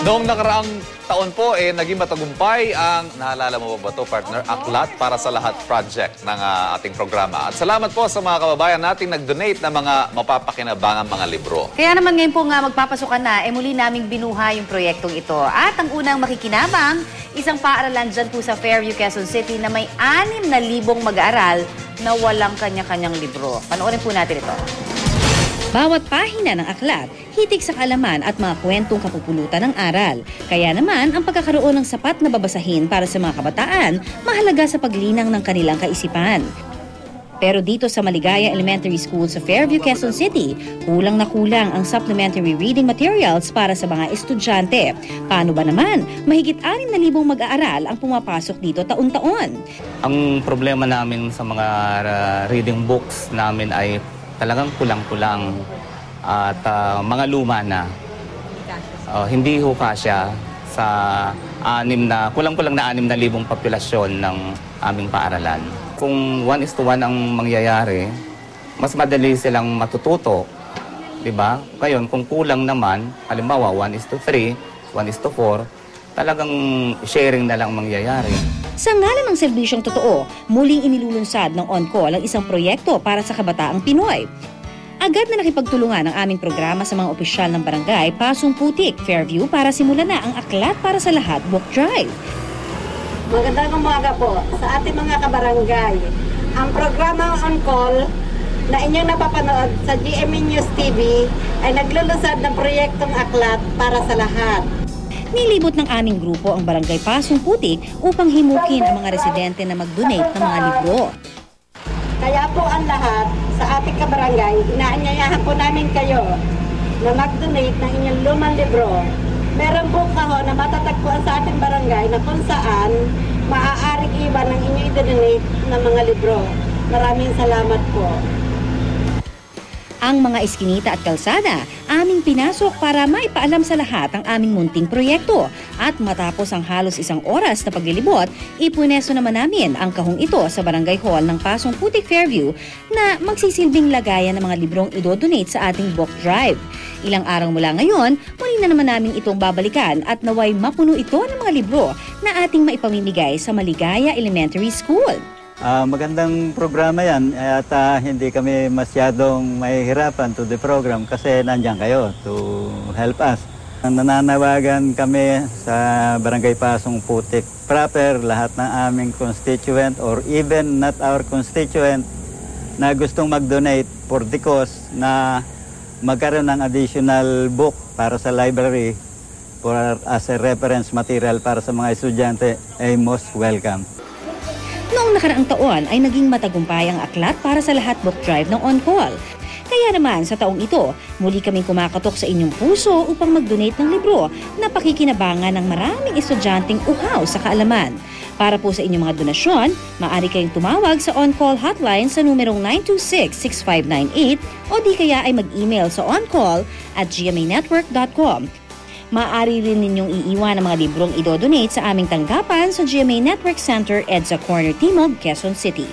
Noong nakaraang taon po, naging matagumpay ang, naalala mo ba ito, partner, Aklat para sa Lahat project ng ating programa. At salamat po sa mga kababayan nating nag-donate ng mga mapapakinabangang mga libro. Kaya naman ngayon po nga magpapasukan na, muli naming binuhay yung proyektong ito. At ang unang makikinabang, isang paaralan dyan po sa Fairview, Quezon City na may 6,000 mag-aaral na walang kanya-kanyang libro. Panoorin po natin ito. Bawat pahina ng aklat, hitik sa kaalaman at mga kwentong kapupulutan ng aral. Kaya naman, ang pagkakaroon ng sapat na babasahin para sa mga kabataan, mahalaga sa paglinang ng kanilang kaisipan. Pero dito sa Maligaya Elementary School sa Fairview, Quezon City, kulang na kulang ang supplementary reading materials para sa mga estudyante. Paano ba naman? Mahigit 6,000 mag-aaral ang pumapasok dito taon-taon. Ang problema namin sa mga reading books namin ay talagang kulang-kulang at mga luma na. Hindi ho kasya sa kulang-kulang na 6,000 populasyon ng aming paaralan. Kung 1:1 ang mangyayari, mas madali silang matututo. Diba? Ngayon, kung kulang naman, halimbawa 1:3, 1:4, talagang sharing na lang mangyayari. Sa ngalan ng serbisyong totoo, muling inilulunsad ng On-Call ang isang proyekto para sa kabataang Pinoy. Agad na nakipagtulungan ang aming programa sa mga opisyal ng barangay Pasong Putik, Fairview para simulan na ang Aklat para sa Lahat book drive. Magandang umaga po sa ating mga kabarangay. Ang programang On-Call na inyong napapanood sa GMA News TV ay naglulunsad ng proyektong Aklat para sa Lahat. Nilibot ng aming grupo ang Barangay Pasong Putik upang himukin ang mga residente na mag-donate ng mga libro. Kaya po ang lahat sa ating kabarangay, inaanyayahan po namin kayo na mag-donate ng inyong lumang libro. Meron po kahon na matatagpuan sa ating barangay na kung saan maaaring iba ng inyong i-donate ng mga libro. Maraming salamat po. Ang mga iskinita at kalsada, aming pinasok para maipaalam sa lahat ang aming munting proyekto. At matapos ang halos 1 oras na paglilibot, ipunesto naman namin ang kahong ito sa Barangay Hall ng Pasong Putik, Fairview na magsisilbing lagayan ng mga librong idodonate sa ating book drive. Ilang araw mula ngayon, muli na naman namin itong babalikan at naway mapuno ito ng mga libro na ating maipamimigay sa Maligaya Elementary School. Magandang programa yan at hindi kami masyadong mahihirapan to the program kasi nandiyan kayo to help us. Nananawagan kami sa Barangay Pasong Putik proper, lahat ng aming constituent or even not our constituent na gustong mag-donate for the cause na magkaroon ng additional book para sa library as a reference material para sa mga estudyante ay most welcome. Noong nakaraang taon ay naging matagumpay ang Aklat para sa Lahat book drive ng On-Call. Kaya naman sa taong ito, muli kaming kumakatok sa inyong puso upang mag-donate ng libro na pakikinabangan ng maraming estudyanteng uhaw sa kaalaman. Para po sa inyong mga donasyon, maaari kayong tumawag sa On-Call hotline sa numerong 926-6598 o di kaya ay mag-email sa oncall@gmanetwork.com. Maaari rin ninyong iiwan ang mga librong idodonate sa aming tanggapan sa GMA Network Center, EDSA Corner Timog, Quezon City.